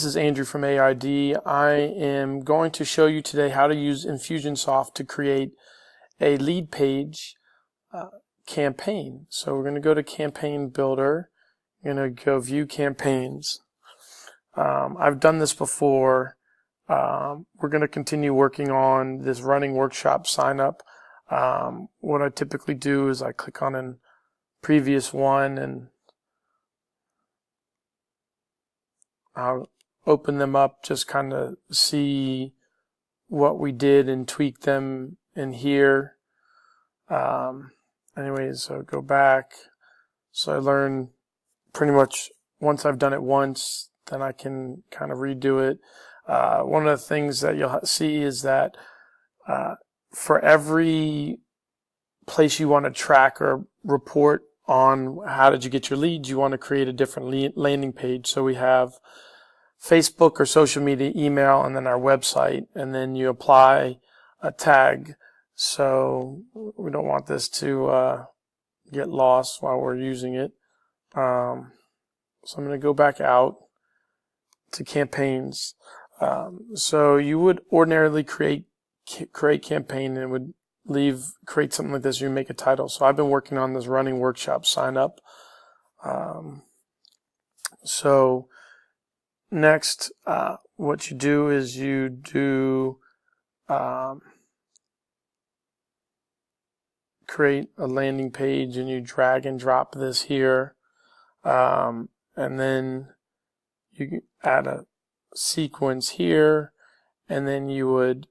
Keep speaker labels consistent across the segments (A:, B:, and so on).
A: is Andrew from AID. I am going to show you today how to use Infusionsoft to create a lead page campaign. So we're going to go to Campaign Builder. You're going to go View Campaigns. I've done this before. We're going to continue working on this running workshop sign up. What I typically do is I click on a previous one and I'll open them up, just kind of see what we did and tweak them in here. Anyways, so go back. So I learn pretty much once I've done it once, then I can kind of redo it. One of the things that you'll see is that for every place you want to track or report on how did you get your leads, you want to create a different landing page. So we have Facebook or social media, email, and then our website, and then you apply a tag. So we don't want this to get lost while we're using it. So I'm going to go back out to campaigns. So you would ordinarily create campaign and would create something like this. You make a title. So I've been working on this running workshop sign up. So next, what you do is you do create a landing page, and you drag and drop this here, and then you add a sequence here, and then you would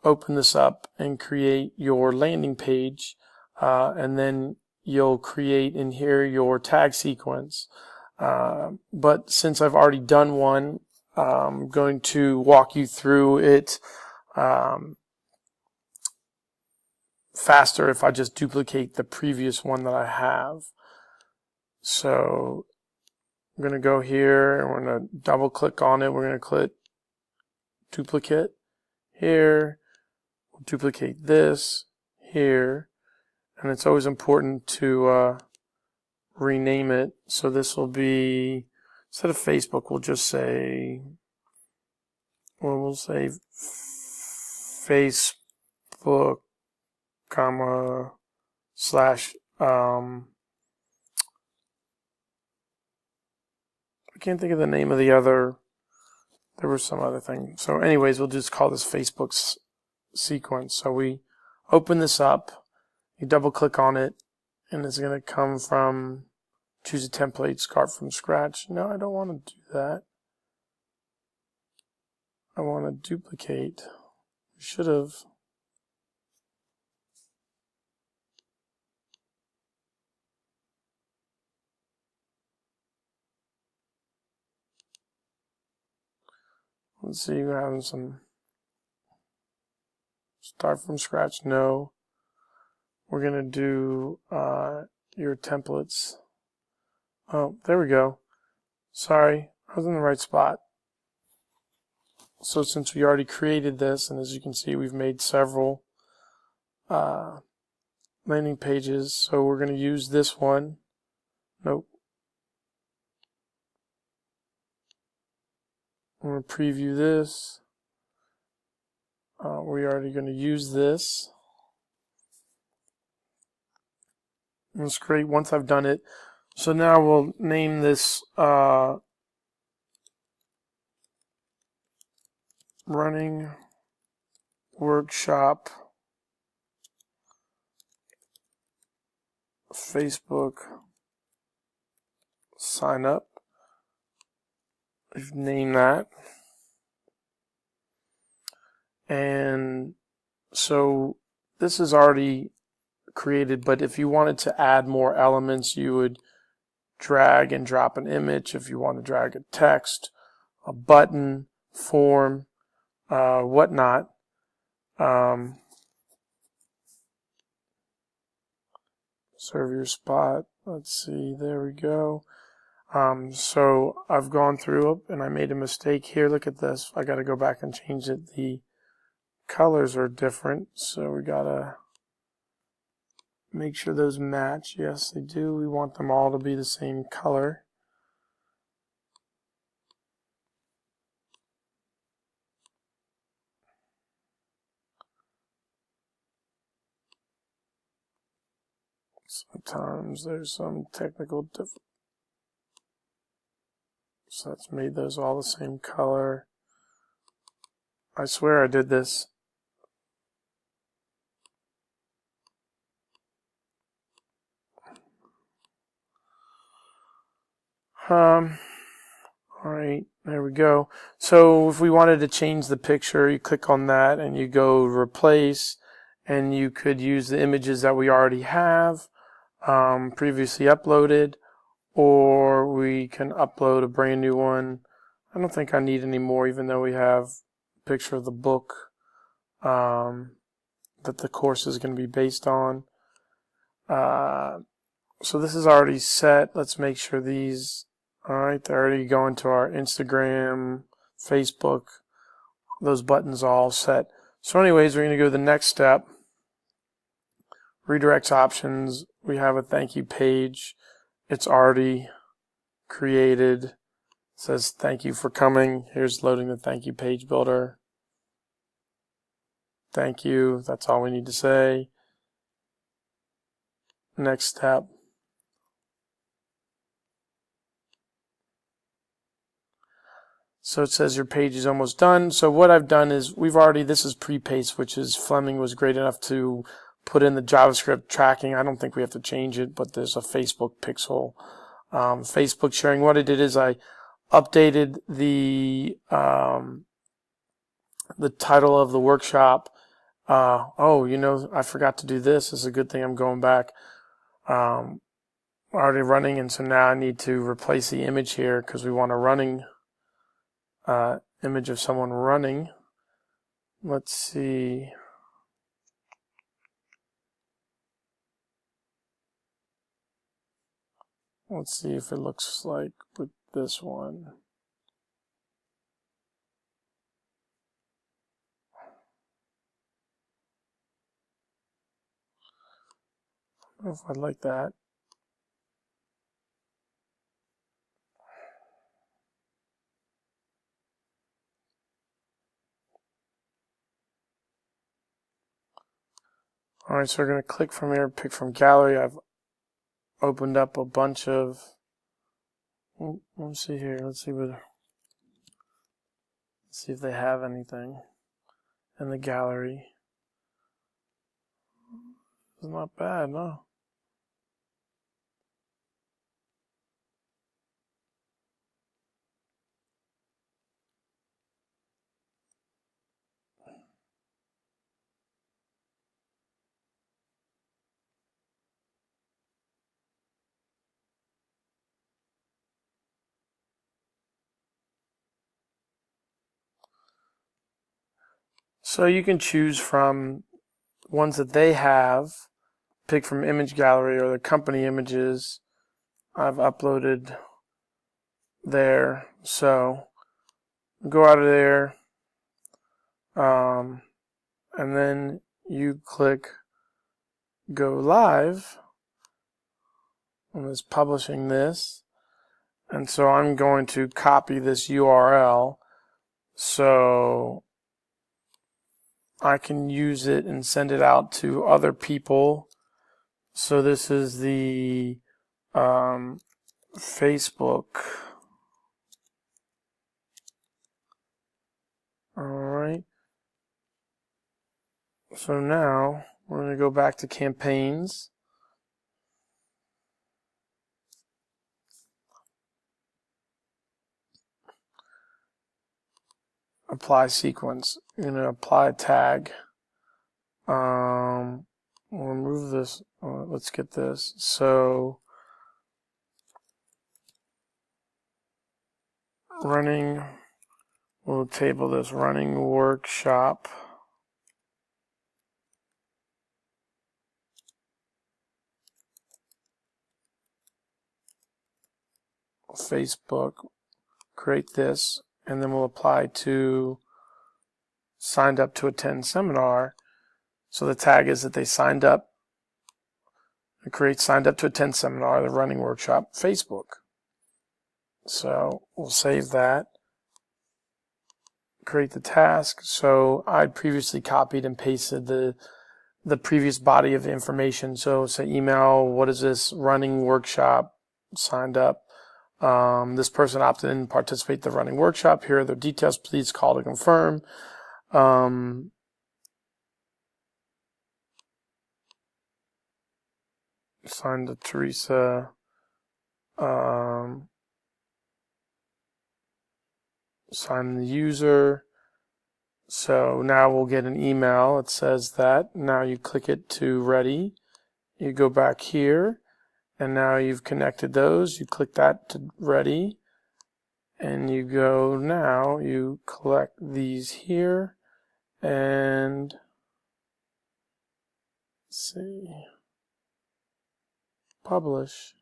A: open this up and create your landing page, and then you'll create in here your tag sequence. But since I've already done one, I'm going to walk you through it faster if I just duplicate the previous one that I have. So I'm going to go here and we're going to double click on it. We're going to click duplicate here. We'll duplicate this here. And it's always important to rename it. So this will be, instead of Facebook, we'll just say, well, we'll say Facebook, comma, slash, I can't think of the name of the other, there was some other thing. So anyways, we'll just call this Facebook's sequence. So we open this up, you double click on it, and it's going to come from choose a template, start from scratch. No, I don't want to do that. I want to duplicate. Should have. Let's see, we're having some start from scratch. No. We're going to do your templates. Oh, there we go. Sorry, I was in the right spot. So since we already created this, and as you can see, we've made several landing pages, so we're going to use this one. Nope. I'm going to preview this. We're already going to use this. That's great once I've done it. So now we'll name this running workshop Facebook sign up. We've named that. And so this is already created, but if you wanted to add more elements, you would drag and drop an image. If you want to drag a text, a button, form, whatnot. Serve your spot. Let's see, there we go. So I've gone through it and I made a mistake here. Look at this. I got to go back and change it. The colors are different, so we got to make sure those match. Yes, they do. We want them all to be the same color. Sometimes there's some technical difference. So that's made those all the same color. I swear I did this. Alright, there we go. So if we wanted to change the picture, you click on that and you go replace, and you could use the images that we already have, previously uploaded, or we can upload a brand new one. I don't think I need any more, even though we have a picture of the book that the course is going to be based on. So this is already set. Let's make sure these, alright, they're already going to our Instagram, Facebook, those buttons are all set. So anyways, we're going to go to the next step. Redirects options. We have a thank you page. It's already created. It says thank you for coming. Here's loading the thank you page builder. Thank you. That's all we need to say. Next step. So it says your page is almost done. So what I've done is this is pre-paste, which is Fleming was great enough to put in the JavaScript tracking. I don't think we have to change it, but there's a Facebook pixel. Facebook sharing. What I did is I updated the title of the workshop. I forgot to do this. It's a good thing I'm going back. Already running, and so now I need to replace the image here because we want a running image of someone running. Let's see. Let's see if it looks like with this one. I don't know if I'd like that. Alright, so we're going to click from here, pick from gallery. I've opened up a bunch of, let's see here, let's see if they have anything in the gallery. It's not bad, no. So you can choose from ones that they have, pick from image gallery or the company images. I've uploaded there, so go out of there, and then you click go live, and it's publishing this, and so I'm going to copy this URL so I can use it and send it out to other people. So this is the Facebook. Alright. So now we're going to go back to campaigns. Apply sequence. You're going to apply a tag. We'll remove this. Let's get this. So running, we'll table this running workshop. Facebook, create this, and then we'll apply to signed up to attend seminar. So the tag is that they signed up, and create signed up to attend seminar, the running workshop, Facebook. So we'll save that, create the task. So I previously copied and pasted the the previous body of information. So say email, what is this? Running workshop, signed up. This person opted in to participate in the running workshop. Here are the details. Please call to confirm. Signed to Teresa. Sign the user. So now we'll get an email. It says that. Now you click it to ready. You go back here, and now you've connected those. You click that to ready, and you go now. You collect these here, and let's see, publish.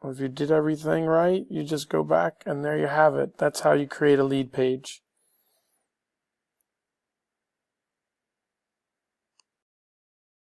A: If you did everything right, you just go back, and there you have it. That's how you create a lead page.